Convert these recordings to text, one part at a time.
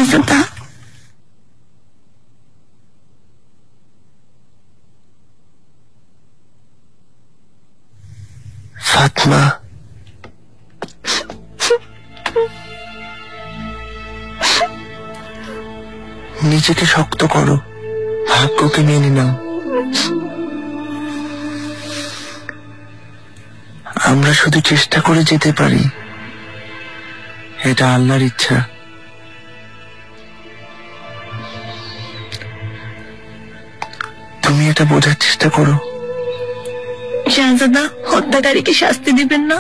শাহজাদা, Fatma, নিজেকে শক্ত করো, ভাগ্যকে মেনে নাও। আমরা শুধু চেষ্টা করে যেতে পারি, এটা আল্লাহর ইচ্ছা। তুমি এটা বোঝার চেষ্টা করো। শাহজাদা, হত্যাকারীকে শাস্তি দিবেন না।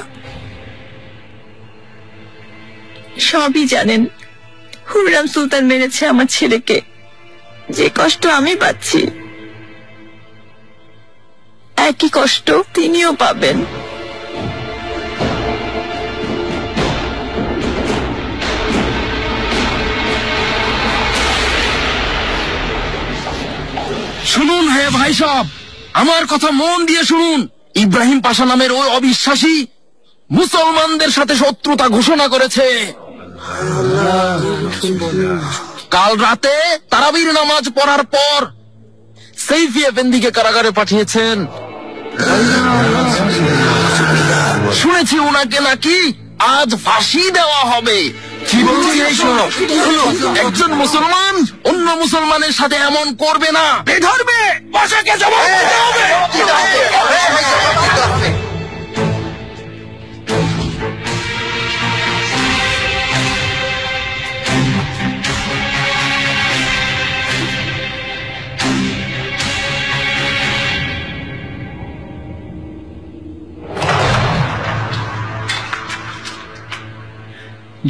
সবই জানেন, হুররাম সুলতান মেরেছে আমার ছেলেকে। যে কষ্ট আমি পাচ্ছি, একই কষ্ট তিনিও পাবেন। শুনুন হে ভাই সাহেব, আমার কথা মন দিয়ে শুনুন। ইব্রাহিম পাশা নামের ওই অবিশ্বাসী মুসলমানদের সাথে শত্রুতা ঘোষণা করেছে। কাল রাতে তারাবির নামাজ পড়ার পর সৈফি এফেন্দিকে কারাগারে পাঠিয়েছেন। শুনেছি ওনাকে নাকি আজ ফাঁসি দেওয়া হবে। কি বলছি এইসব? একজন মুসলমান অন্য মুসলমানের সাথে এমন করবে না। বেধর্মে পাশাকে জবাব দিতে হবে।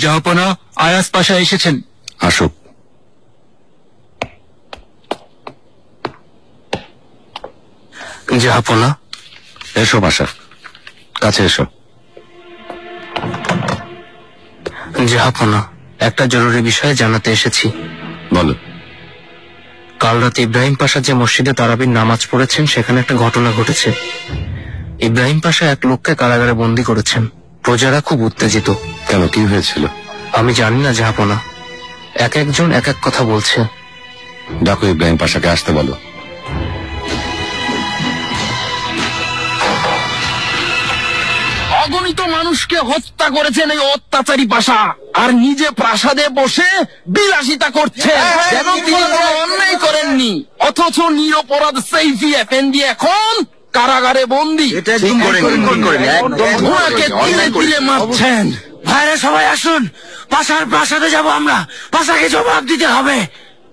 জাহাপনা, আয়াজ পাশা এসেছেন। আসুক। জাহাপনা, এসো পাশা, কাছে এসো। জাহাপনা, একটা জরুরি বিষয়ে জানাতে এসেছি। বলো। কাল রাতে ইব্রাহিম পাশা যে মসজিদে তারাবির নামাজ পড়েছেন, সেখানে একটা ঘটনা ঘটেছে। ইব্রাহিম পাশা এক লোককে কারাগারে বন্দী করেছেন। প্রজারা খুব উত্তেজিত। কেন, কি হয়েছিল? আমি জানি না জাহাপনা, এক একজন এক এক কথা বলছে। ডাকো ইব্রাহিম পাশাকে আসতে বলো। অগণিত মানুষকে হত্যা করেছেন এই অত্যাচারী পাশা, আর নিজে প্রাসাদে বসে বিলাসিতা করছে যেন তিনি কোনো অন্যায় করেননি। অথচ নিরপরাধ সৈফি এফেন্দি এখন কারাগারে বন্দী। ওনাকে তিলে তিলে মারছেন। ভাইরা সবাই আসুন, পাশার প্রাসাদে যাব আমরা। পাশাকে জবাব দিতে হবে।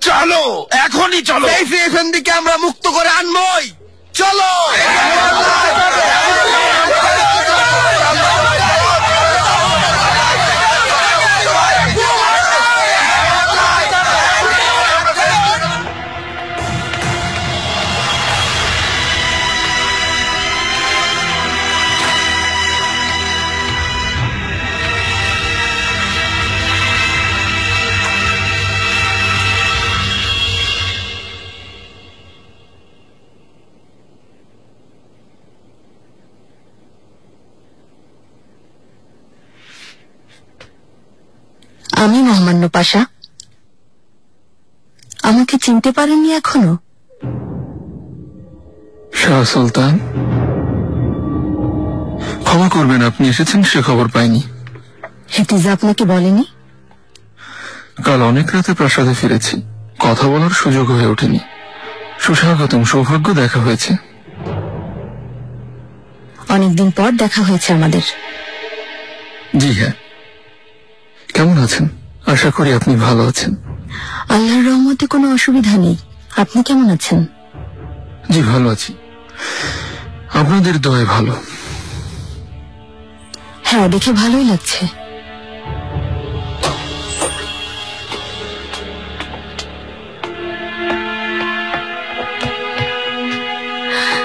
চলো, এখনই চলো। সৈফি এফেন্দিকে আমরা মুক্ত করে আনবই। চলো। আমি মহামান্য পাশা। আমাকে চিনতে পারেননি এখনো? শাহ সুলতান, ক্ষমা করবেন, আপনি এসেছেন সে খবর পাইনি। হেতিজা আপনাকে বলেনি? কাল অনেক রাতে প্রাসাদে ফিরেছি, কথা বলার সুযোগ হয়ে ওঠেনি। সুস্বাগতম, সৌভাগ্য দেখা হয়েছে। অনেকদিন পর দেখা হয়েছে আমাদের। জি হ্যাঁ। কেমন আছেন? আশা করি আপনি ভালো আছেন। আল্লাহর রহমতে কোনো অসুবিধা নেই। আপনি কেমন আছেন? জি ভালো আছি, আপনাদের দয়ায় ভালো। হ্যাঁ, দেখে ভালোই লাগছে।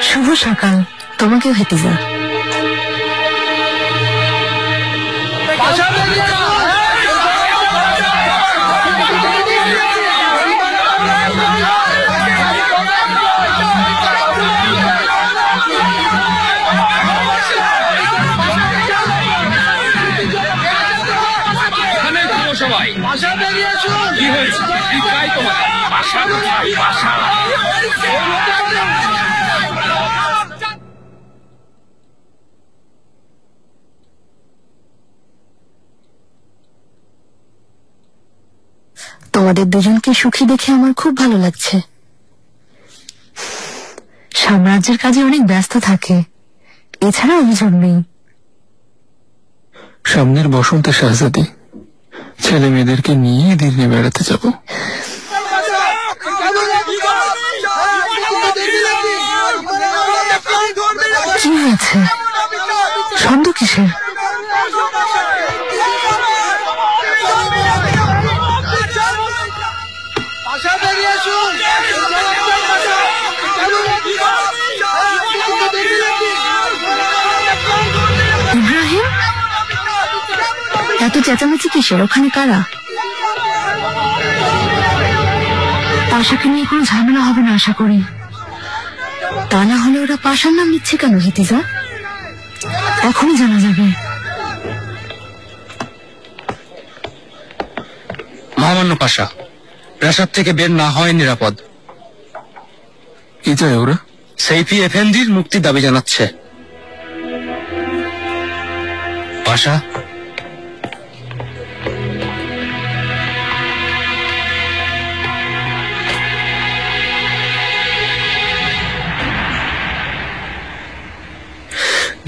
শুভ সকাল তোমাকেও, হেতিজা। কি হয়েছে? পাশা কোথায়? পাশা তোমাদের দুজনকে সুখী দেখে আমার খুব ভালো লাগছে। সাম্রাজ্যের কাজে অনেক ব্যস্ত থাকে, এছাড়া অভিযোগ নেই। সামনের বসন্তে শাহজাদি, ছেলে মেয়েদেরকে নিয়ে দিল্লি বেড়াতে যাব। কি হয়েছে? শব্দ কিসের? ইব্রাহিম, এত চেঁচামেচি কিসের? ওখানে কারা? পাশাকে নিয়ে কোনো ঝামেলা হবে না আশা করি। তা না হলে ওরা পাশার নাম নিচ্ছে কেন হিতিজা? এখনই জানা যাবে। মহামান্য পাশা, প্রাসাদ থেকে বের না হয় নিরাপদ। কি চায় ওরা? সেইফি এফেন্দির মুক্তি দাবি জানাচ্ছে। পাশা,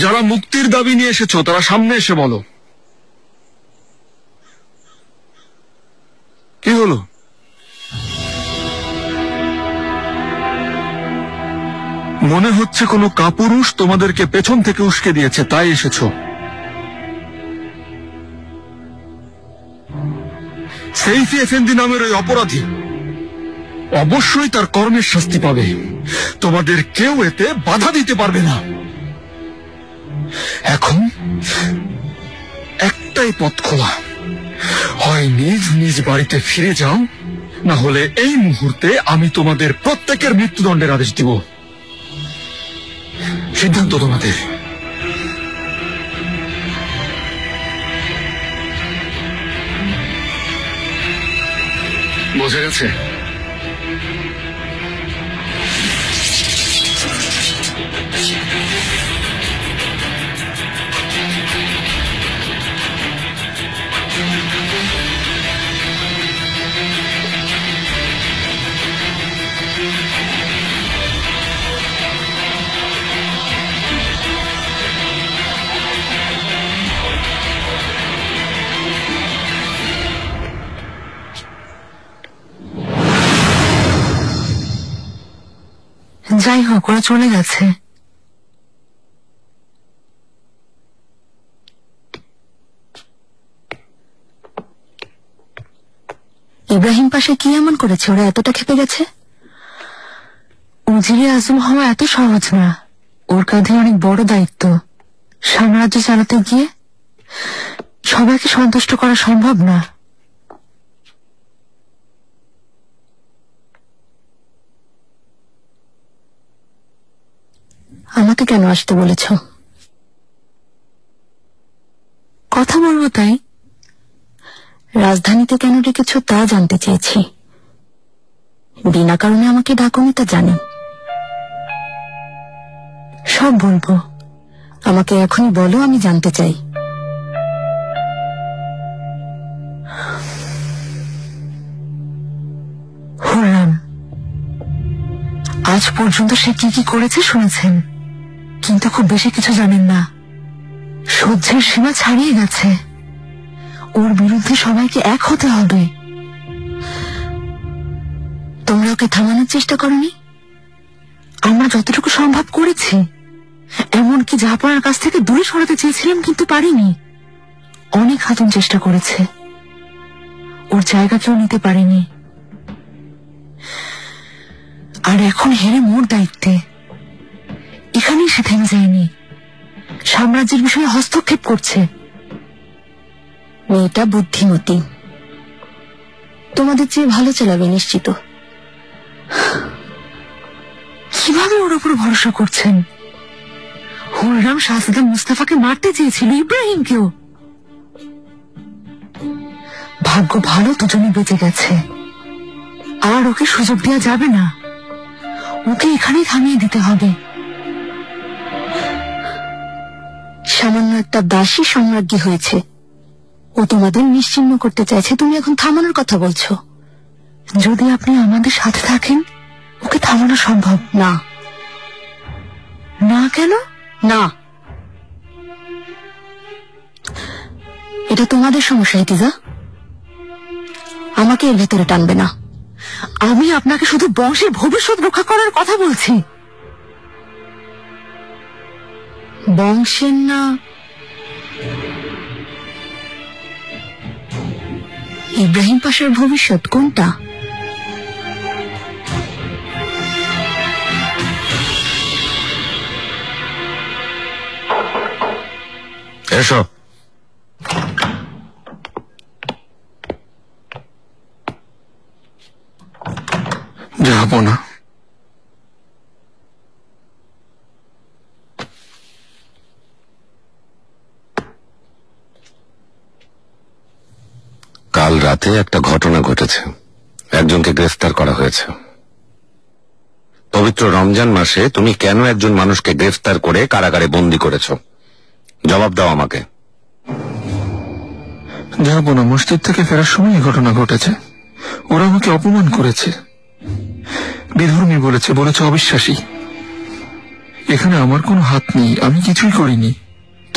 যারা মুক্তির দাবি নিয়ে এসেছো তারা সামনে এসে বলো। কি হলো? মনে হচ্ছে কোনো কাপুরুষ তোমাদেরকে পেছন থেকে উস্কে দিয়েছে, তাই এসেছো। সেইফি এফেন্দি নামের ওই অপরাধী অবশ্যই তার কর্মের শাস্তি পাবে। তোমাদের কেউ এতে বাধা দিতে পারবে না। এখন একটাই পথ খোলা, হয় নিজ নিজ বাড়িতে ফিরে যাও, না হলে এই মুহূর্তে আমি তোমাদের প্রত্যেকের মৃত্যুদণ্ডের আদেশ দিব। সিদ্ধান্ত তোমাদের। বোঝা গেছে? যাই হোক, ওরা চলে গেছে। ইব্রাহিম পাশা কি এমন করেছে ওরা এতটা খেপে গেছে? উজিরে আজম হওয়া এত সহজ না, ওর কাঁধে অনেক বড় দায়িত্ব। সাম্রাজ্য চালাতে গিয়ে সবাইকে সন্তুষ্ট করা সম্ভব না। আমাকে কেন আসতে বলেছ? কথা বলবো তাই। রাজধানীতে কেন ডেকেছ তা জানতে চেয়েছি। বিনা কারণে আমাকে ডাকুনি তা জানি। সব বলবো, আমাকে এখনই বলো, আমি জানতে চাই। হুররাম, আজ পর্যন্ত সে কি কি করেছে শুনেছেন, কিন্তু খুব বেশি কিছু জানেন না। সহ্যের সীমা ছাড়িয়ে গেছে। ওর বিরুদ্ধে সবাইকে এক হতে হবে। তোমরা ওকে থামানোর চেষ্টা করনি? আমরা যতটুকু সম্ভব করেছি। এমনকি জাহাপনার কাছ থেকে দূরে সরাতে চেয়েছিলাম, কিন্তু পারিনি। অনেক হাতুন চেষ্টা করেছে, ওর জায়গা কেউ নিতে পারেনি। আর এখন হেরে মোর দায়িত্বে। এখানেই সে থেমে যায়নি, সাম্রাজ্যের বিষয়ে হস্তক্ষেপ করছে। মেয়েটা বুদ্ধিমতী, তোমাদের চেয়ে ভালো চালাবে নিশ্চিত। কিভাবে ওর উপর ভরসা করছেন? হুররাম শাহজাদা মুস্তাফাকে মারতে চেয়েছিল, ইব্রাহিমকেও। ভাগ্য ভালো দুজনে বেঁচে গেছে। আর ওকে সুযোগ দেওয়া যাবে না, ওকে এখানেই থামিয়ে দিতে হবে। সামান্য একটা দাসী সম্রাজ্ঞী হয়েছে, ও তোমাদের নিশ্চিহ্ন করতে চাইছে, তুমি এখন থামানোর কথা বলছো। যদি আপনি আমাদের সাথে থাকেন ওকে থামানো সম্ভব না। না কেন? না, এটা তোমাদের সমস্যা ইতিজা, আমাকে এর ভেতরে টানবে না। আমি আপনাকে শুধু বংশের ভবিষ্যৎ রক্ষা করার কথা বলছি, বংশের না। ইব্রাহিম পাশার ভবিষ্যৎ কোনটা? এসো। যাবো না। কাল রাতে একটা ঘটনা ঘটেছে, একজনকে গ্রেফতার করা হয়েছে। পবিত্র রমজান মাসে তুমি কেন একজন মানুষকে গ্রেফতার করে কারাগারে বন্দী করেছো? জবাব দাও আমাকে। যাবো না, মসজিদ থেকে ফেরার সময় এই ঘটনা ঘটেছে। ওরা আমাকে অপমান করেছে, বিধর্মী বলেছে, অবিশ্বাসী। এখানে আমার কোনো হাত নেই, আমি কিছুই করিনি।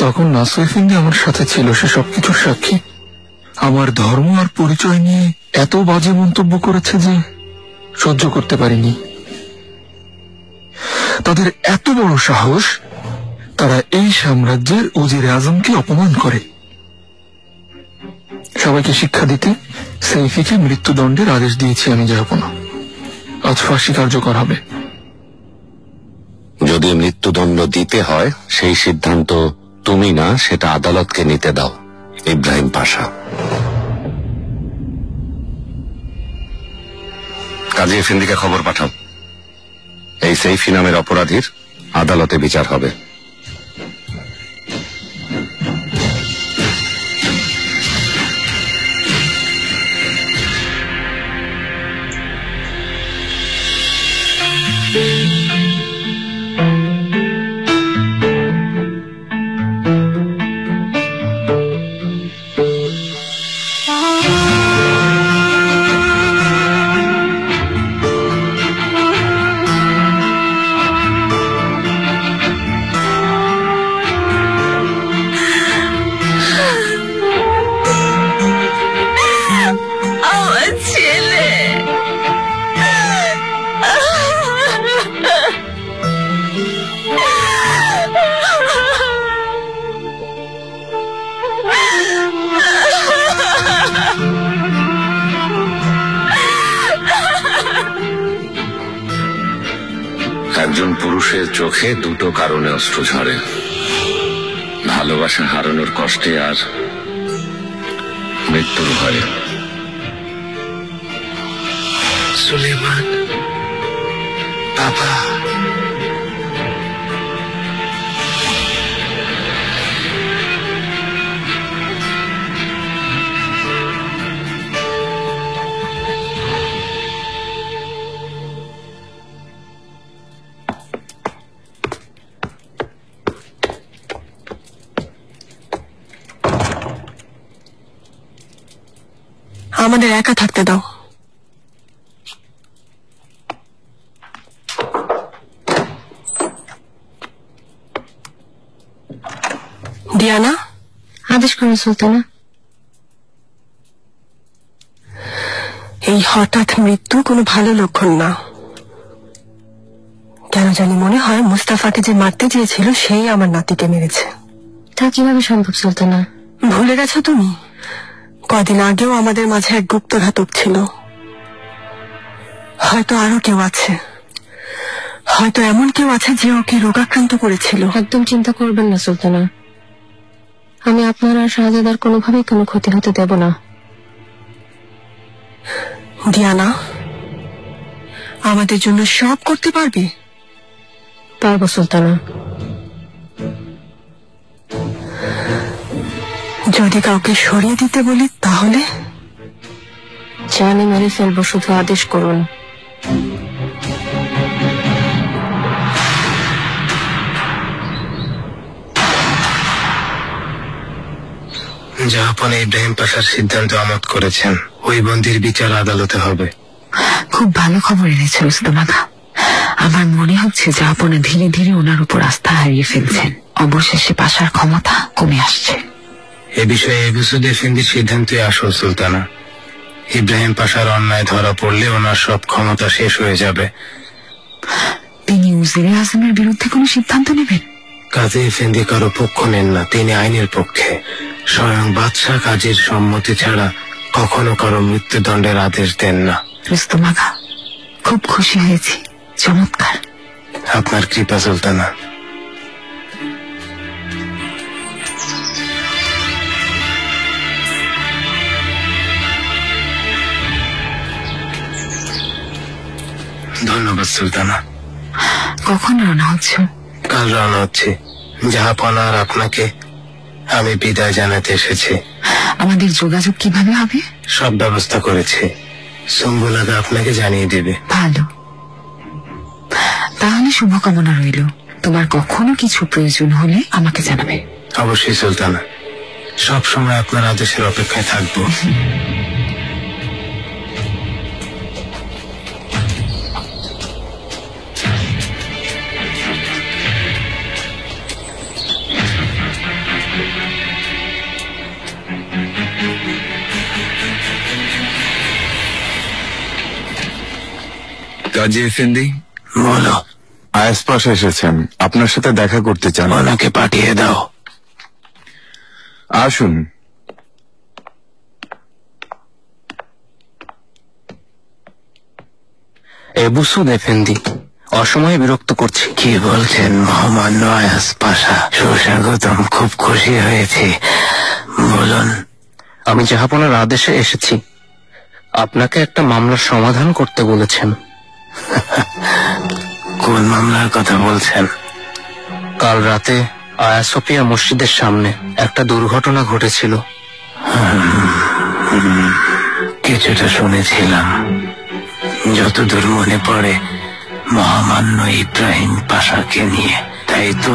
তখন নাসর এফেন্দি আমার সাথে ছিল, সে সবকিছুর সাক্ষী। আমার ধর্ম আর পরিচয় নিয়ে এত বাজে মন্তব্য করেছে যে সহ্য করতে পারিনি। তাদের এত বড় সাহস, তারা এই সাম্রাজ্যের উজিরে আজমকে অপমান করে। সবাইকে শিক্ষা দিতে সেইফিকে মৃত্যুদণ্ডের আদেশ দিয়েছি। আমি যাব না, আজ ফাঁসি কার্যকর হবে। যদি মৃত্যুদণ্ড দিতে হয় সেই সিদ্ধান্ত তুমি না, সেটা আদালতকে নিতে দাও। ইব্রাহিম পাশা। কাজী এফেন্দিকে খবর পাঠাও, এই সেইফি নামের অপরাধীর আদালতে বিচার হবে। একজন পুরুষের চোখে দুটো কারণে অশ্রু ঝরে, ভালোবাসা হারানোর কষ্টে আর মৃত্যুর ভয়ে। সুলেমান বাবা, আমাদের একা থাকতে দাও। ডিয়ানা, আদেশ করুন সুলতানা। এই হঠাৎ মৃত্যু কোনো ভালো লক্ষণ না। কেন জানি মনে হয় মুস্তাফাকে যে মারতে চেয়েছিল সেই আমার নাতিকে মেরেছে। তা কিভাবে সম্ভব সুলতানা? ভুলে গেছো তুমি? কদিন আগেও আমাদের মাঝে এক গুপ্তঘাতক ছিল। হয়তো আরো কেউ আছে, হয়তো এমন কেউ আছে যে ওকে রোগাক্রান্ত করেছিল। একদম চিন্তা করবেন না সুলতানা, আমি আপনার আর শাহজাদার কোনোভাবেই কোনো ক্ষতি হতে দেব না। ডিয়ানা, আমাদের জন্য সব করতে পারবে? পারবো সুলতানা। যদি কাউকে সরিয়ে দিতে বলি তাহলে? জানি মেরে ফেলবো, শুধু আদেশ করুন। জাহাপনা ইব্রাহিম পাশার সিদ্ধান্ত আমোদ করেছেন। ওই বন্দির বিচার আদালতে হবে। খুব ভালো খবর এনেছে রুস্তম আকা। আমার মনে হচ্ছে জাহাপনা ধীরে ধীরে ওনার উপর আস্থা হারিয়ে ফেলছেন। অবশেষে পাশার ক্ষমতা কমে আসছে। এ বিষয়ে এবু সুদ এফেন্দির সিদ্ধান্তই আসল সুলতানা। ইব্রাহিম পাশার অন্যায় ধরা পড়লে ওনার সব ক্ষমতা শেষ হয়ে যাবে। তিনি উজিরে আজমের বিরুদ্ধে কোনো সিদ্ধান্ত নেবেন? কাজী এফেন্দি কারো পক্ষ নেন না, তিনি আইনের পক্ষে। স্বয়ং বাদশাহ কাজীর সম্মতি ছাড়া কখনো কারো মৃত্যুদণ্ডের আদেশ দেন না। রুস্তম আকা, খুব খুশি হয়েছি। চমৎকার। আপনার কৃপা সুলতানা। ধন্যবাদ সুলতানা। কখন রওনা হচ্ছ? কাল রওনা হচ্ছি। জাহাপনা আর আপনাকে আমি বিদায় জানাতে এসেছি। আমাদের যোগাযোগ কিভাবে হবে? সব ব্যবস্থা করেছি। সুম্বুল আগা আপনাকে জানিয়ে দেবে। ভালো, তাহলে শুভকামনা রইল। তোমার কখনো কিছু প্রয়োজন হলে আমাকে জানাবে। অবশ্যই সুলতানা, সব সময় আপনার আদেশের অপেক্ষায় থাকবো। কাজী এফেন্দি, বলো। আয়াস পাশা এসেছেন, আপনার সাথে দেখা করতে চান। ওনাকে পাঠিয়ে দাও। আসুন। এবু সুদ এফেন্দি, অসময়ে বিরক্ত করছি। কি বলছেন মহামান্য আয়াস পাশা? সুস্বাগতম, খুব খুশি হয়েছি। বলুন। আমি জাহাপনার আদেশে এসেছি। আপনাকে একটা মামলার সমাধান করতে বলেছেন। কোন মামলার কথা বলছেন? কাল রাতে আয়া সোফিয়া মসজিদের সামনে একটা দুর্ঘটনা ঘটেছিল। কিছুটা শুনেছিলাম। যতদূর মনে পড়ে মহামান্য ইব্রাহিম পাশাকে নিয়ে, তাই তো?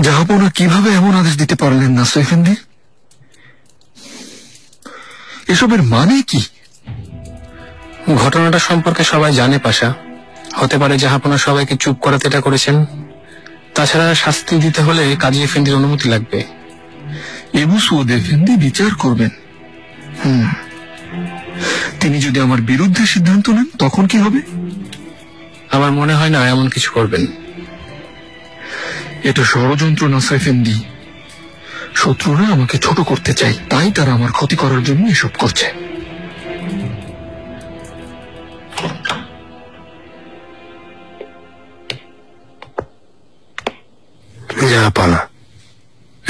জাহাপনা কিভাবে এমন আদেশ দিতে পারলেন না এফেন্দি? এসবের মানে কি? ঘটনাটা সম্পর্কে সবাই জানে পাশা। হতে পারে জাহাপনা সবাইকে চুপ করাতে এটা করেছেন। তাছাড়া শাস্তি দিতে হলে কাজী এফেন্দির অনুমতি লাগবে। এবু সুদ এফেন্দি বিচার করবেন। তিনি যদি আমার বিরুদ্ধে সিদ্ধান্ত নেন তখন কি হবে? আমার মনে হয় না এমন কিছু করবেন। এটা ষড়যন্ত্র না এফেন্দি। শত্রুরা আমাকে ছোট করতে চায়, তাই তারা আমার ক্ষতি করার জন্য এসব করছে। জাহাপনা,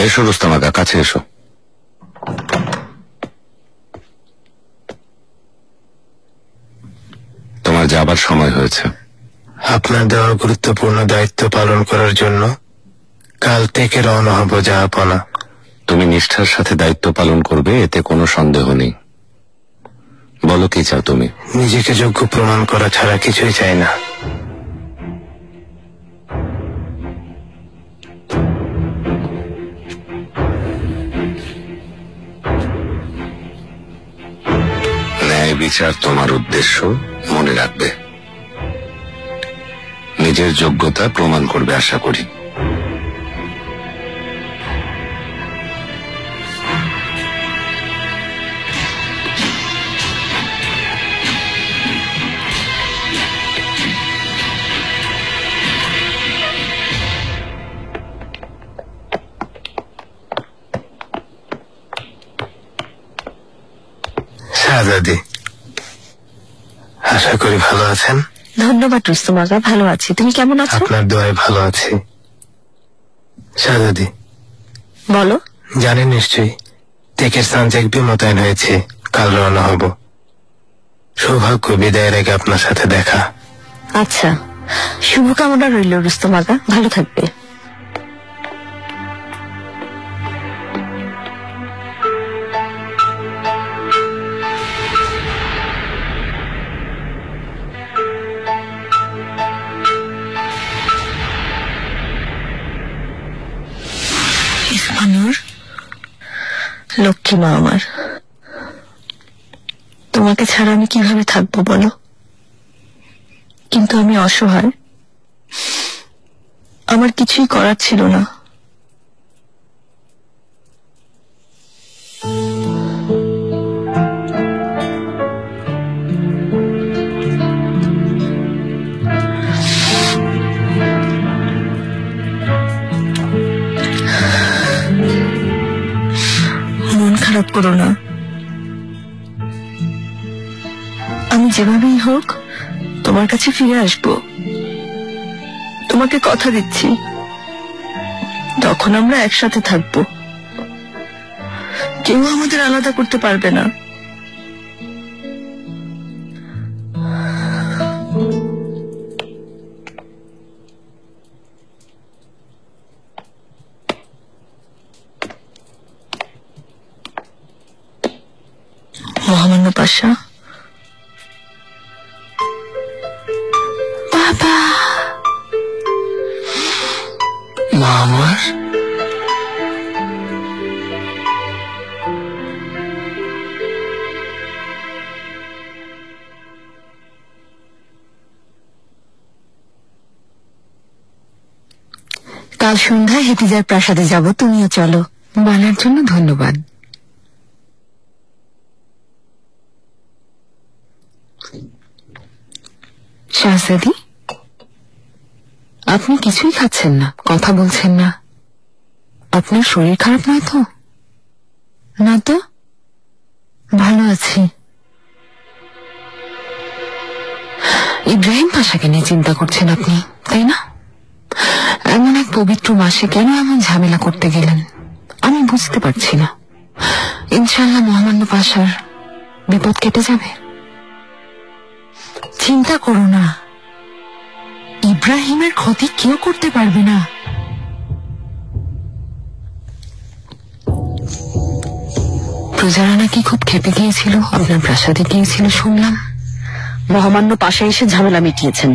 এসো রুস্তম আগা, কাছে এসো। তোমার যাবার সময় হয়েছে। আপনার দেওয়া গুরুত্বপূর্ণ দায়িত্ব পালন করার জন্য কাল থেকে রওনা হব জাহাপনা। তুমি নিষ্ঠার সাথে দায়িত্ব পালন করবে, এতে কোনো সন্দেহ নেই। বলো কি চাও তুমি? নিজেকে যোগ্য প্রমাণ করা ছাড়া কিছুই চাই না। ন্যায় বিচার তোমার উদ্দেশ্য, মনে রাখবে। নিজের যোগ্যতা প্রমাণ করবে আশা করি। শাহজাদি, আশা করি ভালো আছেন। ধন্যবাদ রুস্তম আগা, ভালো আছি। তুমি কেমন আছো? আপনার দোয়ায় ভালো আছি। শাহজাদি, বলো। জানেন নিশ্চয়ই তেকের সানজেকবি মোতায়েন হয়েছে। কাল রওনা হব। সৌভাগ্য বিদায়ের আগে আপনার সাথে দেখা। আচ্ছা, শুভকামনা রইল রুস্তম আগা, ভালো থাকবে। মহানূর, লক্ষ্মী মা আমার, তোমাকে ছাড়া আমি কিভাবে থাকবো বলো? কিন্তু আমি অসহায়, আমার কিছুই করার ছিল না। মন খারাপ করো না, আমি যেভাবেই হোক তোমার কাছে ফিরে আসবো। তোমাকে কথা দিচ্ছি, তখন আমরা একসাথে থাকবো, কেউ আমাদের আলাদা করতে পারবে না। মহামান্য পাশা, বাবা, মা আমার, কাল সন্ধ্যায় হেতিজার প্রাসাদে যাব, তুমিও চলো। বলার জন্য ধন্যবাদ। শাহজাদি, আপনি কিছুই খাচ্ছেন না, কথা বলছেন না। আপনার শরীর খারাপ নয় তো? না তো, ভালো আছি। ইব্রাহিম পাশাকে নিয়ে চিন্তা করছেন আপনি, তাই না? এমন এক পবিত্র মাসে কেন এমন ঝামেলা করতে গেলেন আমি বুঝতে পারছি না। ইনশাআল্লাহ মহামান্য পাশার বিপদ কেটে যাবে। চিন্তা করো না, ইব্রাহিমের ক্ষতি কেউ করতে পারবে না। প্রজারা নাকি খুব খেপে গিয়েছিল, আপনার প্রাসাদে গিয়েছিল শুনলাম। মহামান্য পাশা এসে ঝামেলা মিটিয়েছেন,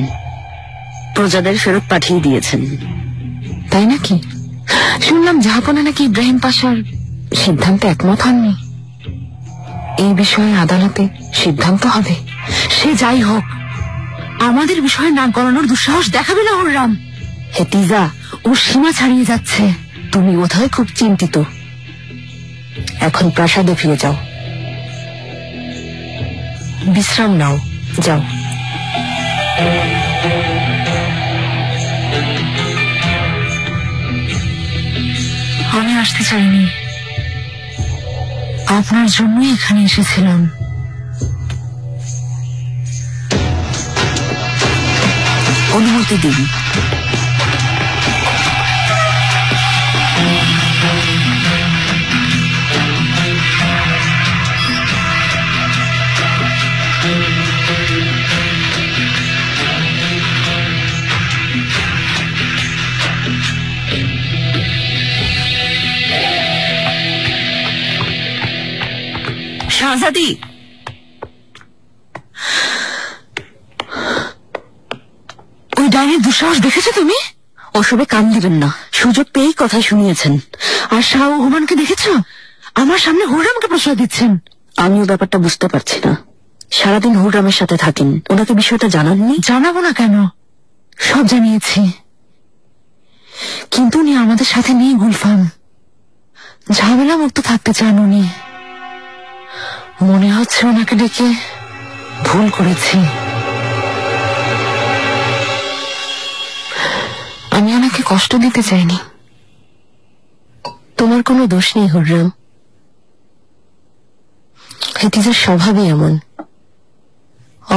প্রজাদের ফেরত পাঠিয়ে দিয়েছেন। তাই নাকি? শুনলাম জাহাপনা নাকি ইব্রাহিম পাশার সিদ্ধান্তে একমত হননি। এই বিষয়ে আদালতে সিদ্ধান্ত হবে। সে যাই হোক, আমাদের বিষয়ে নাক গলানোর দুঃসাহস দেখাবে না হুররাম। হেতিজা, ও সীমা ছাড়িয়ে যাচ্ছে। তুমি বোধহয় খুব চিন্তিত। এখন প্রাসাদে ফিরে যাও, বিশ্রাম নাও, যাও। আমি আসতে চাইনি, আপনার জন্যই এখানে এসেছিলাম। অনুমতি দিন। শাহজাদি, ওই ডাইনির দুঃসাহস দেখেছো তুমি? ওসবে কান দিবেন না, সুযোগ পেয়েই কথা শুনিয়েছেন। আর শাহ ও হুমানকে দেখেছো? আমার সামনে হুররামকে প্রশ্রয় দিচ্ছেন। আমিও ব্যাপারটা বুঝতে পারছি না। সারাদিন হুররামের সাথে থাকেন, ওনাকে বিষয়টা জানাননি? জানাবো না কেন, সব জানিয়েছি। কিন্তু উনি আমাদের সাথে নেই গুলফাম, ঝামেলা মুক্ত থাকতে চান উনি। মনে হচ্ছে ওনাকে ডেকে ভুল করেছি। আমি ওনাকে কষ্ট দিতে চাইনি। তোমার কোনো দোষ নেই হুররাম, হেতিজার স্বভাবই এমন,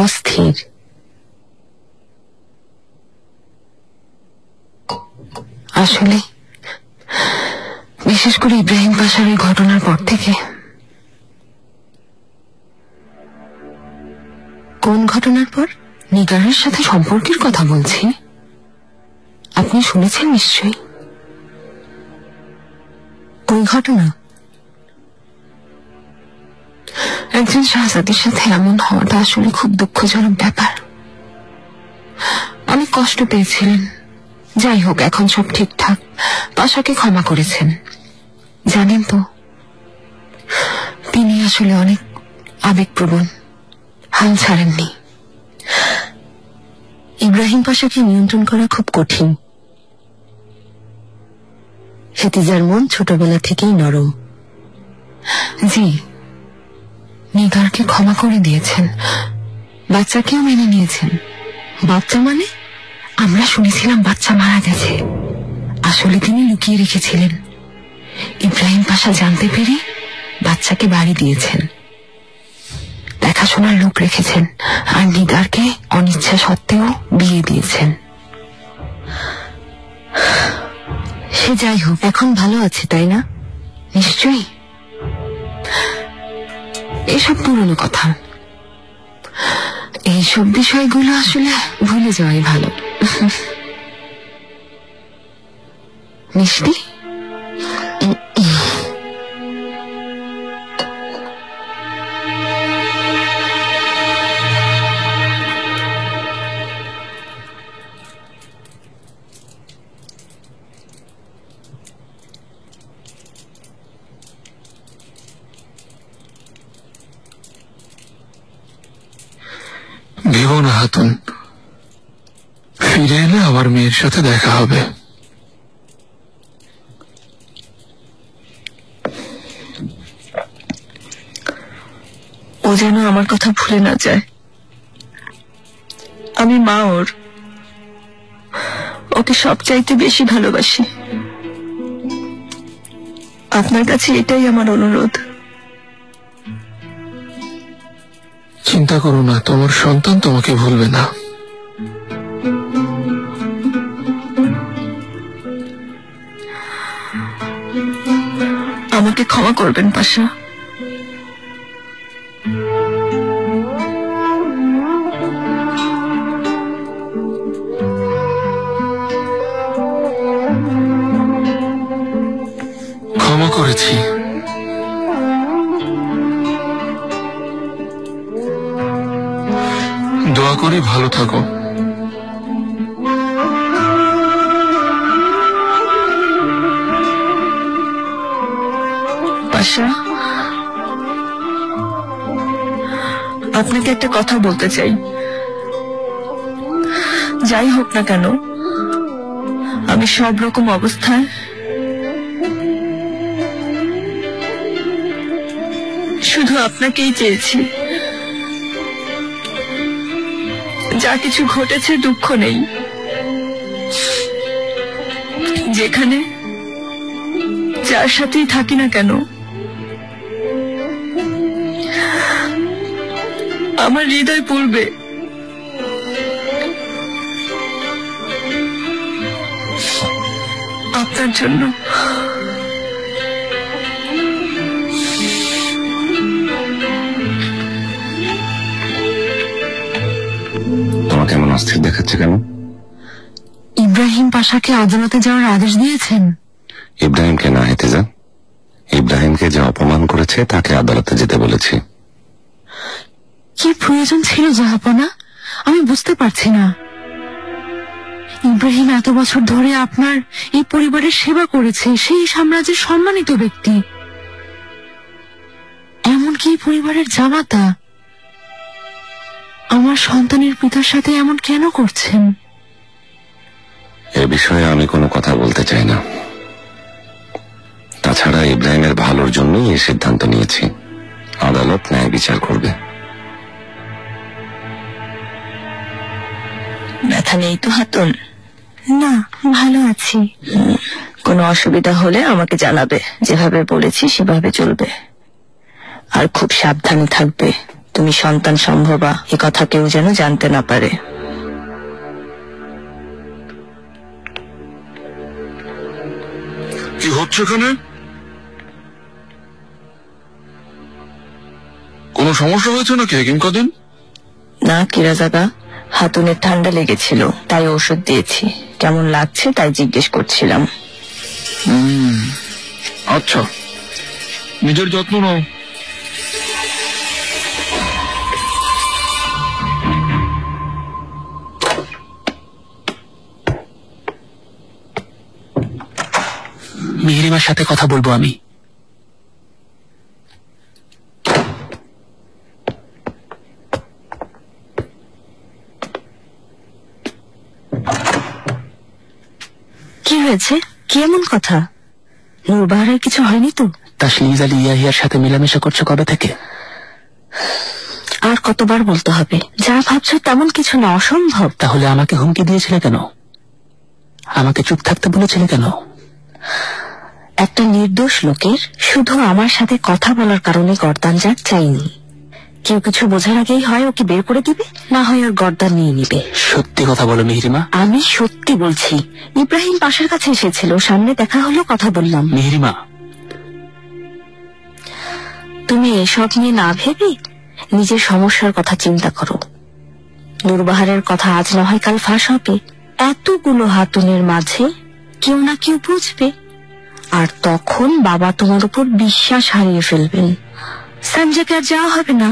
অস্থির। আসলে বিশেষ করে ইব্রাহিম পাশার এই ঘটনার পর থেকে। কোন ঘটনার পর? নিগারের সাথে সম্পর্কের কথা বলছি, আপনি শুনেছেন নিশ্চয়ই। ওই ঘটনা? একজন শাহজাদির সাথে এমন হওয়াটা আসলে খুব দুঃখজনক ব্যাপার। অনেক কষ্ট পেয়েছিলেন। যাই হোক, এখন সব ঠিকঠাক, পাশাকে ক্ষমা করেছেন। জানেন তো, তিনি আসলে অনেক আবেগপ্রবণ, হাল ছাড়েননি। ইব্রাহিম পাশাকে নিয়ন্ত্রণ করা খুব কঠিন। হেতিজার মন ছোটবেলা থেকেই নরম। জি, নিগারকে ক্ষমা করে দিয়েছেন, বাচ্চাকেও মেনে নিয়েছেন। বাচ্চা মানে? আমরা শুনেছিলাম বাচ্চা মারা গেছে, আসলে তিনি লুকিয়ে রেখেছিলেন। ইব্রাহিম পাশা জানতে পেরে বাচ্চাকে বাড়ি দিয়েছেন, দেখাশোনার লোক রেখেছেন, আর নিগারকে অনিচ্ছা সত্ত্বেও বিয়ে দিয়েছেন। সে যাই হোক, এখন ভালো আছে তাই না? নিশ্চয়ই। এসব পুরনো কথা, এইসব বিষয়গুলো আসলে ভুলে যাওয়াই ভালো। মিষ্টি, ভেবো না হাতুন, ফিরে এলে আবার মেয়ের সাথে দেখা হবে। ও যেন আমার কথা ভুলে না যায়। আমি মা ওর, ওকে সবচাইতে বেশি ভালোবাসি। আপনার কাছে এটাই আমার অনুরোধ। চিন্তা করো না, তোমার সন্তান তোমাকে ভুলবে না। আমাকে ক্ষমা করবেন পাশা। ক্ষমা করেছি। দোয়া করি ভালো থাকো। পাশা, আপনাকে একটা কথা বলতে চাই। যাই হোক না কেন, আমি সব রকম অবস্থায় শুধু আপনাকেই চেয়েছি। যা কিছু ঘটেছে দুঃখ নেই, যেখানে যার সাথেই থাকি না কেন, আমার হৃদয় পূর্বে আপনার জন্য। তোমাকে এমন অস্থির দেখাচ্ছে কেন? ইব্রাহিম পাশাকে আদালতে যাওয়ার আদেশ দিয়েছেন। ইব্রাহিমকে না, হেতিজা। ইব্রাহিমকে যে অপমান করেছে তাকে আদালতে যেতে বলেছি। কি প্রয়োজন ছিল জাহাপনা? আমি বুঝতে পারছি না। ইব্রাহিম এত বছর ধরে আপনার এই পরিবারের সেবা করেছে, সেই সাম্রাজ্যের সম্মানিত ব্যক্তি, এমনকি এই পরিবারের জামাতা। আমার সন্তানের পিতার সাথে এমন কেন করছেন? এ বিষয়ে আমি কোনো কথা বলতে চাই না। তাছাড়া ইব্রাহিমের ভালোর জন্যই এই সিদ্ধান্ত নিয়েছি। আদালত ন্যায় বিচার করবে। ব্যথা নেই তো হাতুন? না, ভালো আছি। কোনো অসুবিধা হলে আমাকে জানাবে। যেভাবে বলেছি সেভাবে চলবে, আর খুব সাবধানে থাকবে। তুমি সন্তান সম্ভবা, এ কথা কেউ যেন জানতে না পারে। কি হচ্ছে এখানে? কোনো সমস্যা হয়েছে নাকি হাকিম কাদিম? না কিরাজাদা, হাতুনের ঠান্ডা লেগেছিল, তাই ওষুধ দিয়েছি। কেমন লাগছে তাই জিজ্ঞেস করছিলাম। আচ্ছা, নিজের যত্ন নাও। মিহিরিমার সাথে কথা বলবো আমি। কি হয়েছে? কি এমন কথা? নূরবাহারের কিছু হয়নি তো? তাসলিজ আলী ইয়াহিয়ার সাথে মেলামেশা করছো কবে থেকে? আর কতবার বলতে হবে? যা ভাবছো তেমন কিছু না, অসম্ভব। তাহলে আমাকে হুমকি দিয়েছিলে কেন? আমাকে চুপ থাকতে বলেছিলে কেন? একটা নির্দোষ লোকের শুধু আমার সাথে কথা বলার কারণে গর্দান যাক চাইনি। কেউ কিছু বোঝার আগেই হয় ওকে বের করে দিবে, না হয় ওর গর্দান নিয়ে নিবে। সত্যি কথা বলো মিহরিমা। আমি সত্যি বলছি। ইব্রাহিম পাশের কাছে এসেছিল, সামনে দেখা হলো, কথা বললাম। মিহরিমা, তুমি এসব নিয়ে না ভেবে নিজের সমস্যার কথা চিন্তা করো। নূরবাহারের কথা আজ না হয় কাল ফাঁস হবে। এতগুলো হাতুনের মাঝে কেউ না কেউ বুঝবে, আর তখন বাবা তোমার উপর বিশ্বাস হারিয়ে ফেলবেন। সঞ্জয়কে আর যাওয়া হবে না।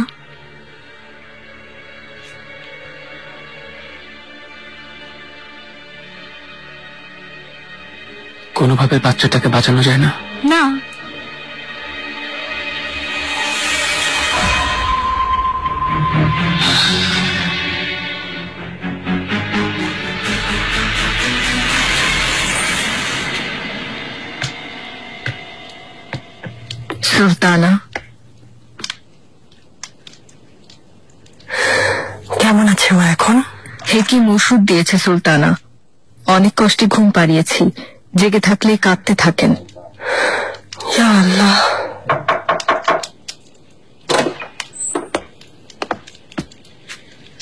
কোনোভাবে বাচ্চাটাকে বাঁচানো যায় না? না, সুলতানা, কেমন আছে ও এখন? হেকিম ওষুধ দিয়েছে সুলতানা। অনেক কষ্টে ঘুম পাড়িয়েছি, জেগে থাকলেই কাঁদতে থাকেন। ইয়া আল্লাহ।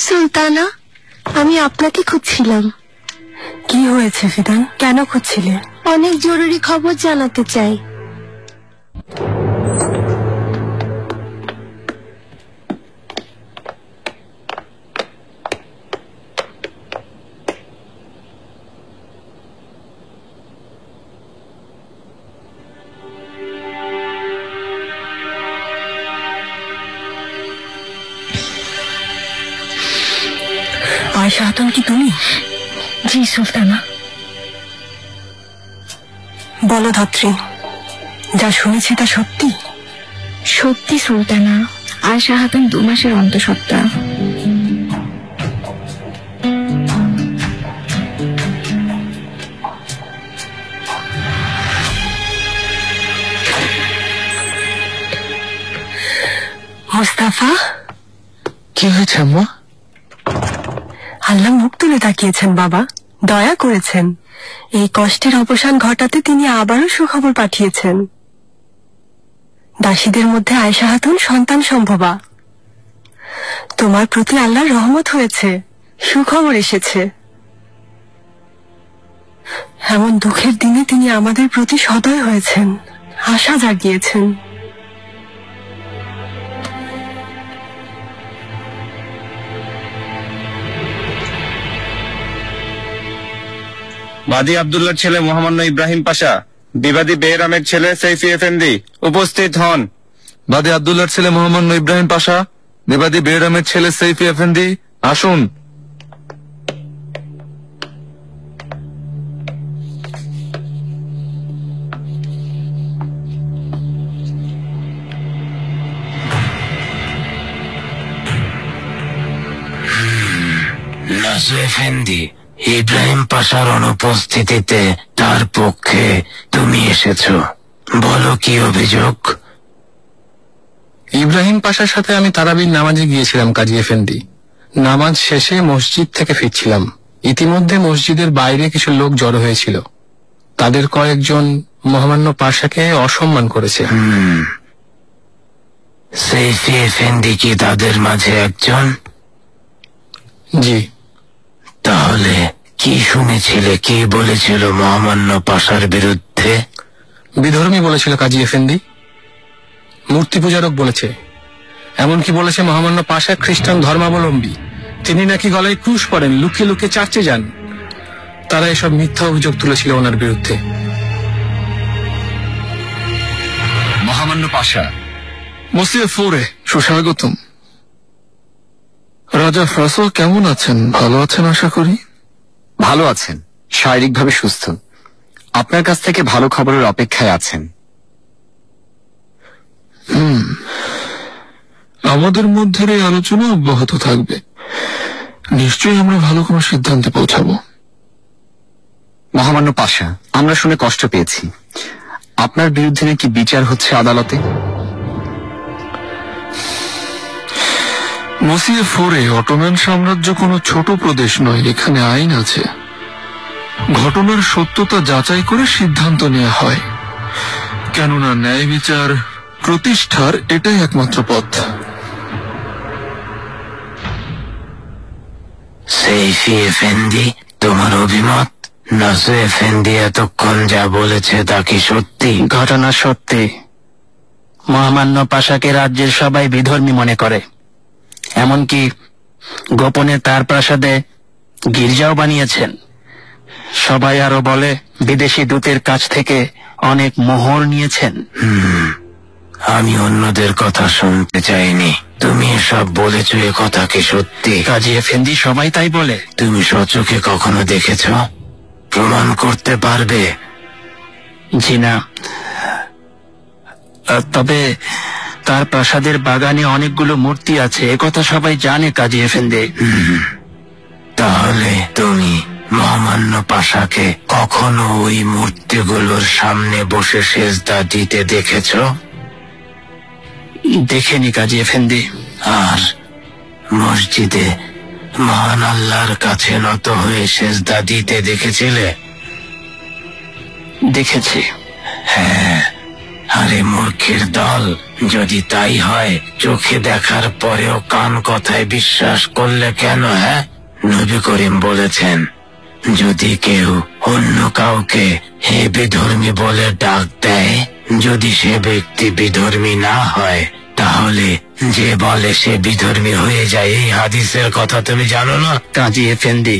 সুলতানা, আমি আপনাকে খুঁজছিলাম। কি হয়েছে ফিদান, কেন খুঁজছিলে? অনেক জরুরি খবর জানাতে চাই। আয়েশা খাতুন কি তুমি? জি সুলতানা। বলো ধাত্রী, যা শুনেছি তা সত্যি? সত্যি সুলতানা, আয়েশা খাতুন 2 মাসের অন্তঃসত্ত্বা। মুস্তাফা, কি হয়েছে আম্মা? আল্লাহ মুখ তুলে তাকিয়েছেন বাবা, দয়া করেছেন। এই কষ্টের অবসান ঘটাতে তিনি আবারও সুখবর পাঠিয়েছেন। দাসীদের মধ্যে আয়েশা খাতুন সন্তান সম্ভবা। তোমার প্রতি আল্লাহর রহমত হয়েছে, সুখবর এসেছে। এমন দুঃখের দিনে তিনি আমাদের প্রতি সদয় হয়েছেন, আশা জাগিয়েছেন। বাদী আব্দুল্লাহর ছেলে মহামান্য ইব্রাহিম পাশা, বিবাদী বেহরামের ছেলে সৈফি এফেন্দি উপস্থিত হন। বাদী আব্দুল্লাহর ছেলে মহামান্য ইব্রাহিম পাশা, বিবাদী বেহরামের ছেলে সৈফি এফেন্দি, আসুন। নাসু এফেন্দি, ইব্রাহিম পাশার অনুপস্থিতিতে তার পক্ষে তুমি এসেছো, বলো কি অভিযোগ? ইব্রাহিম পাশার সাথে আমি তারাবির নামাজে গিয়েছিলাম কাজী এফেন্দি। নামাজ শেষে মসজিদ থেকে ফিরছিলাম। ইতিমধ্যে মসজিদের বাইরে কিছু লোক জড়ো হয়েছিল। তাদের কয়েকজন মহামান্য পাশাকে অসম্মান করেছে। সৈফি এফেন্দি কি তাদের মাঝে একজন? জি। তাহলে কি শুনেছিলে, কি বলেছিল মহামান্য পাশার বিরুদ্ধে? বিধর্মী বলেছিল কাজী এফেন্দি, মূর্তি পূজারক বলেছে, এমনকি বলেছে মহামান্য পাশা খ্রিস্টান ধর্মাবলম্বী। তিনি নাকি গলায় ক্রুশ পরেন, লুকিয়ে লুকিয়ে চার্চে যান। তারা এসব মিথ্যা অভিযোগ তুলেছিল ওনার বিরুদ্ধে। মহামান্য পাশা, মসজিদ ফোরে সুস্বাগতম। রাজা ফ্রাসো কেমন আছেন? ভালো আছেন আশা করি। ভালো আছেন, শারীরিকভাবে সুস্থ। আপনার কাছ থেকে ভালো খবরের অপেক্ষায় আছেন। আমাদের মধ্যে এই আলোচনা অব্যাহত থাকবে। নিশ্চয়ই আমরা ভালো কোনো সিদ্ধান্তে পৌঁছাবো। মহামান্য পাশা, আমরা শুনে কষ্ট পেয়েছি। আপনার বিরুদ্ধে নাকি বিচার হচ্ছে আদালতে। মসিয়ে 4-এ অটোম্যান সাম্রাজ্য কোনো ছোট প্রদেশ নয়, এখানে আইন আছে। ঘটনার সত্যতা যাচাই করে সিদ্ধান্ত নেওয়া হয়, কেননা ন্যায় বিচার প্রতিষ্ঠার এটাই একমাত্র পথ। সেইফি এফেন্দি, তোমার অভিমত? নাসু এফেন্দি এতক্ষণ যা বলেছে তা কি সত্যি? ঘটনা সত্যি। মহামান্য পাশাকে রাজ্যের সবাই বিধর্মী মনে করে, এমনকি গোপনে তার প্রাসাদে গির্জাও বানিয়েছেন। সবাই আরো বলে বিদেশি দূতের কাছ থেকে অনেক মোহর নিয়েছেন। আমি অন্যদের কথা শুনতে চাইনি। তুমি এসব বলেছ, এ কথা কি সত্যি? কাজী এফেন্দি, সবাই তাই বলে। তুমি সচক্ষে কখনো দেখেছ? প্রমাণ করতে পারবে? জি না, তবে তার প্রাসাদের বাগানে অনেকগুলো মূর্তি আছে, একথা সবাই জানে কাজী এফেন্দি। তাহলে তুমি মহামান্য পাশাকে কখনো ওই মূর্তিগুলোর সামনে বসে সেজদা দিতে দেখেছ? দেখেনি কাজী এফেন্দি। আর মসজিদে মহান আল্লাহর কাছে নত হয়ে সেজদা দিতে দেখেছিলে? দেখেছি। হ্যাঁ, আরে মূর্খের দল, যদি তাই হয় চোখে দেখার পরেও কান কথায় বিশ্বাস করলে কেন? হ্যাঁ, নবী করিম বলেছেন, যদি কেউ অন্য কাউকে হে বিধর্মী বলে ডাক দেয়, যদি সে ব্যক্তি বিধর্মী না হয়, তাহলে যে বলে সে বিধর্মী হয়ে যায়। এই হাদিসের কথা তুমি জানো না? কাজী এফেন্দি,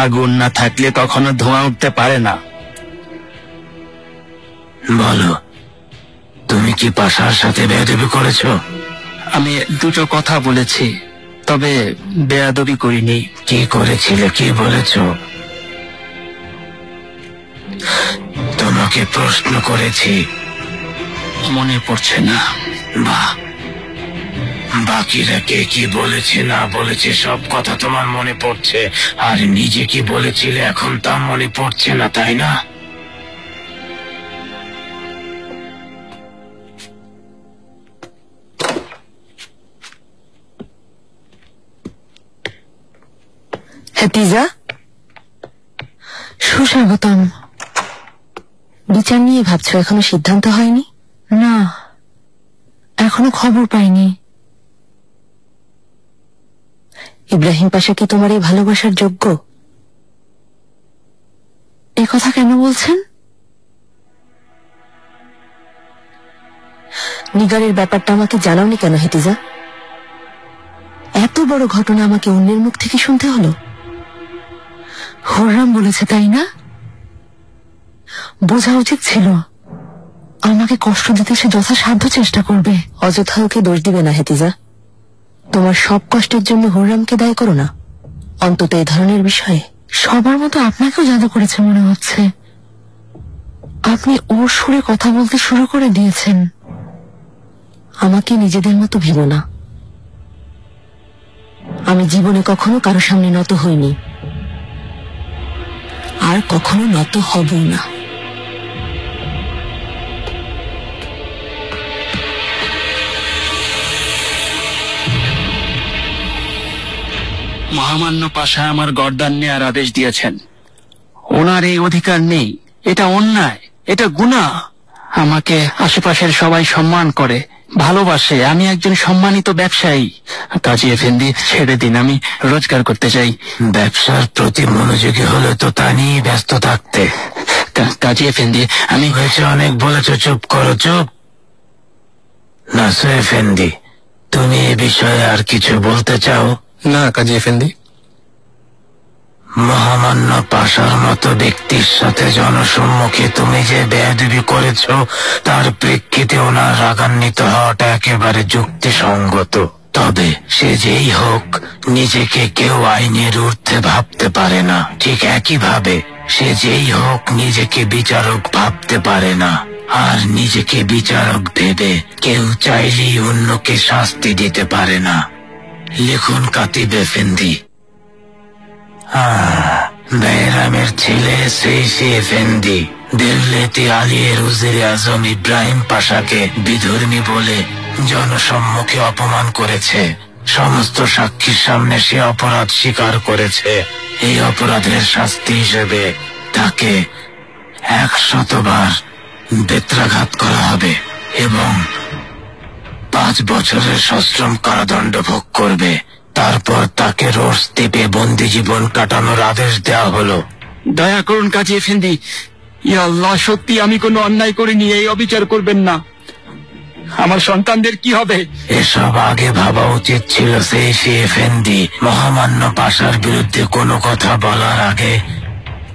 আগুন না থাকলে কখনো ধোঁয়া উঠতে পারে না। বলো, তুমি কি পাশার সাথে বেয়াদবি করেছ? আমি দুটো কথা বলেছি, তবে বেয়াদবি করিনি। কি করেছিলে, কি বলেছ? তোমাকে প্রশ্ন করেছি। মনে পড়ছে না। বাহ, বাকিরা কে কি বলেছে না বলেছে সব কথা তোমার মনে পড়ছে, আর নিজে কি বলেছিলে এখন তা মনে পড়ছে না, তাই না? হাতিজা, সুস্বাগতম। বিচার নিয়ে ভাবছো, এখনো সিদ্ধান্ত হয়নি? না, এখনো খবর পাইনি। ইব্রাহিম পাশা কি তোমার এই ভালোবাসার যোগ্য? এ কথা কেন বলছেন? নিগারের ব্যাপারটা আমাকে জানাওনি কেন হেতিজা? এত বড় ঘটনা আমাকে অন্যের মুখ থেকে শুনতে হলো। হররাম বলেছে, তাই না? বোঝা উচিত ছিল আমাকে কষ্ট দিতে সে যথাসাধ্য চেষ্টা করবে। অযথা ওকে দোষ দিবে না হেতিজা। তোমার সব কষ্টের জন্য হররামকে দায়ী করো না, অন্তত এই ধরনের বিষয়ে। সবার মতো আপনাকেও জাদু করেছে মনে হচ্ছে। আপনি ওর সুরে কথা বলতে শুরু করে দিয়েছেন। আমাকে নিজেদের মতো ভেবো না। আমি জীবনে কখনো কারো সামনে নত হইনি, আর কখনো নত হব না। মহামান্য পাশা আমার গর্দান নেয়ার আদেশ দিয়েছেন। ওনার এই অধিকার নেই, এটা অন্যায়, এটা গুনাহ। আমাকে আশেপাশের সবাই সম্মান করে, ভালোবাসে। আমি একজন সম্মানিত ব্যবসায়ী। কাজী এফেন্দি, ছেড়ে দিন, আমি রোজগার করতে চাই। ব্যবসার প্রতি মনোযোগী হলে তো তা নিয়ে ব্যস্ত থাকতে। কাজী এফেন্দি, আমি হয়েছে, অনেক বলেছ, চুপ করো, চুপ। নাসু এফেন্দি, তুমি এ বিষয়ে আর কিছু বলতে চাও? না কাজী এফেন্দি। মহামান্য পাশার মতো ব্যক্তির সাথে জনসম্মুখে তুমি যে বেয়াদবি করেছ, তার প্রেক্ষিতে ওনার রাগান্বিত হওয়াটা একেবারে যুক্তিসঙ্গত। তবে সে যেই হোক, নিজেকে কেউ আইনের ঊর্ধ্বে ভাবতে পারে না। ঠিক একইভাবে সে যেই হোক নিজেকে বিচারক ভাবতে পারে না। আর নিজেকে বিচারক ভেবে কেউ চাইলেই অন্যকে শাস্তি দিতে পারে না। লিখুন কাতিব এফেন্দি। বেহরামের ছেলে সেইফি এফেন্দি দিল্লিতে আলিয়ের উজিরে আজম ইব্রাহিম পাশাকে বিধর্মী বলে জনসম্মুখে অপমান করেছে। সমস্ত সাক্ষীর সামনে সে অপরাধ স্বীকার করেছে। এই অপরাধের শাস্তি হিসেবে তাকে 100 বার বেত্রাঘাত করা হবে এবং 5 বছরের সশ্রম কারাদণ্ড ভোগ করবে। তারপর তাকে রোজ দ্বীপে বন্দি জীবন কাটানোর আদেশ দেওয়া হলো। দয়া করুন কাজী এফেন্দি, ইয়া আল্লাহ, সত্যি আমি কোনো অন্যায় করিনি, এই অবিচার করবেন না। আমার সন্তানদের কি হবে? এসব আগে ভাবা উচিত ছিল সেইফি এফেন্দি। মহামান্য পাশার বিরুদ্ধে কোনো কথা বলার আগে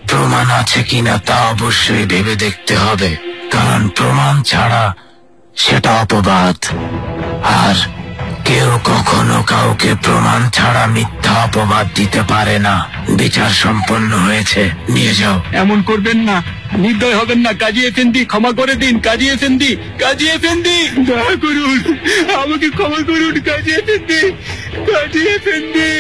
প্রমাণ আছে কিনা তা অবশ্যই ভেবে দেখতে হবে, কারণ প্রমাণ ছাড়া সেটা অপবাদ। আর কেউ কখনো কাউকে প্রমাণ ছাড়া মিথ্যা অপবাদ দিতে পারে না। বিচার সম্পন্ন হয়েছে, নিয়ে যাও। এমন করবেন না, নির্দয় হবেন না কাজী এফেন্দি, ক্ষমা করে দিন কাজী এফেন্দি। কাজী এফেন্দি, দয়া করুন, আমাকে ক্ষমা করুন কাজী এফেন্দি, কাজী এফেন্দি।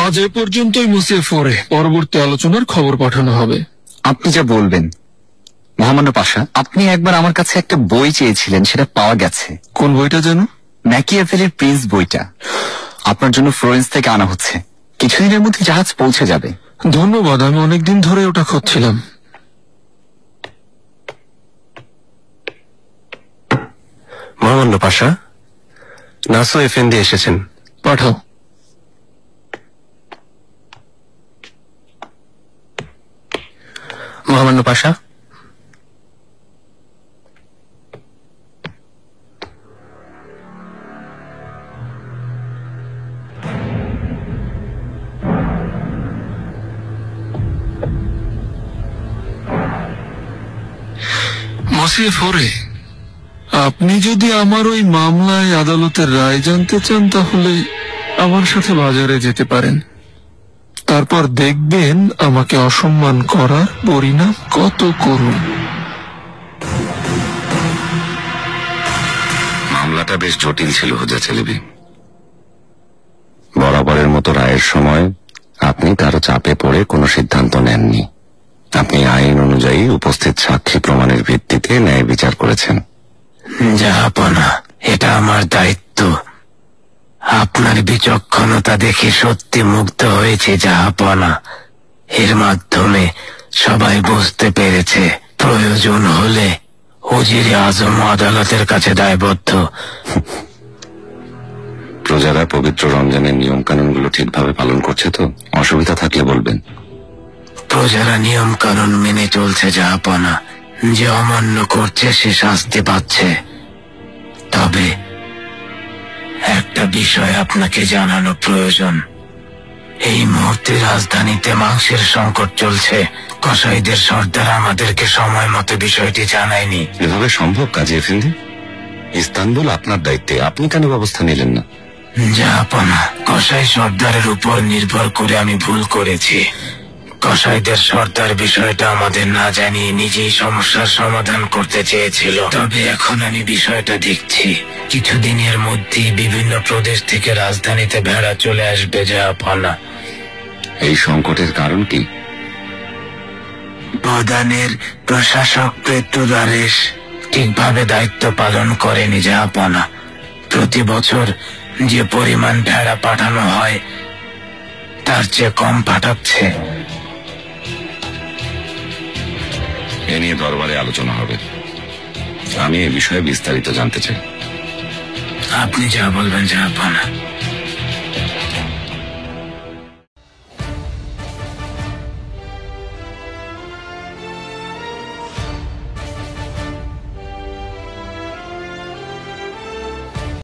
আজ এ পর্যন্তই মুছিয়ে ফোরে, পরবর্তী আলোচনার খবর পাঠানো হবে। আপনি যা বলবেন। মহামান্য পাশা, আপনি একবার আমার কাছে একটা বই চেয়েছিলেন, সেটা পাওয়া গেছে। কোন বইটা যেন? ম্যাকিয়াভেলির প্রিন্স বইটা। আপনার জন্য ফ্লোরেন্স থেকে আনা হচ্ছে, কিছুদিনের মধ্যে জাহাজ পৌঁছে যাবে। ধন্যবাদ, আমি অনেকদিন ধরে ওটা খুঁজছিলাম। মহামান্য পাশা, নাসো এফেন্দি এসেছেন। পাঠাও। মহামান্য পাশা, মুছিয়ে ফোরে, আপনি যদি আমার ওই মামলায় আদালতের রায় জানতে চান তাহলে আমার সাথে বাজারে যেতে পারেন। তারপর দেখবেন আমাকে অসম্মান করার পরিণাম কত করুন। মামলাটা বেশ জটিল ছিল হুজা ছেলেবি। বরাবরের মতো রায়ের সময় আপনি কারো চাপে পড়ে কোনো সিদ্ধান্ত নেননি। আপনি আইন অনুযায়ী উপস্থিত সাক্ষী প্রমাণের ভিত্তিতে ন্যায় বিচার করেছেন। জাহাপনা, এটা আমার দায়িত্ব। আপনার বিচক্ষণতা দেখে সত্যি মুগ্ধ হয়েছে জাহাপনা। এর মাধ্যমে সবাই বুঝতে পেরেছে প্রয়োজন হলে উজিরে আজম আদালতের কাছে দায়বদ্ধ। প্রজারা পবিত্র রমজানের নিয়ম কানুনগুলো ঠিকভাবে পালন করছে তো? অসুবিধা থাকলে বলবেন। প্রজারা নিয়ম কানুন মেনে চলছে জাহাপনা। যে অমান্য করছে সে শাস্তি পাচ্ছে। তবে একটা বিষয় আপনাকে জানানো প্রয়োজন। এই মুহূর্তে রাজধানীতে মাংসের সংকট চলছে। কসাইদের সর্দার আমাদেরকে সময় মতো বিষয়টি জানায়নি। এভাবে সম্ভব কাজী এফেন্দি? ইস্তানবুল আপনার দায়িত্বে, আপনি কেন ব্যবস্থা নিলেন না? জাহাপনা, কসাই সর্দারের উপর নির্ভর করে আমি ভুল করেছি। কসাইদের সর্দার বিষয়টা আমাদের না জানিয়ে নিজেই সমস্যার সমাধান করতে চেয়েছিল। তবে এখন আমি বিষয়টা দেখছি, কিছুদিনের মধ্যেই বিভিন্ন প্রদেশ থেকে রাজধানীতে ভেড়া চলে আসবে জাহাপনা। এই সংকটের কারণ কি? প্রধানের প্রশাসক পেট্রোদারেস ঠিকভাবে দায়িত্ব পালন করেনি জাহাপনা। প্রতি বছর যে পরিমাণ ভেড়া পাঠানো হয় তার চেয়ে কম পাঠাচ্ছে। এ নিয়ে দরবারে আলোচনা হবে। আমি এ বিষয়ে বিস্তারিত জানতে চাই। আপনি যা বলবেন জাহাপনা।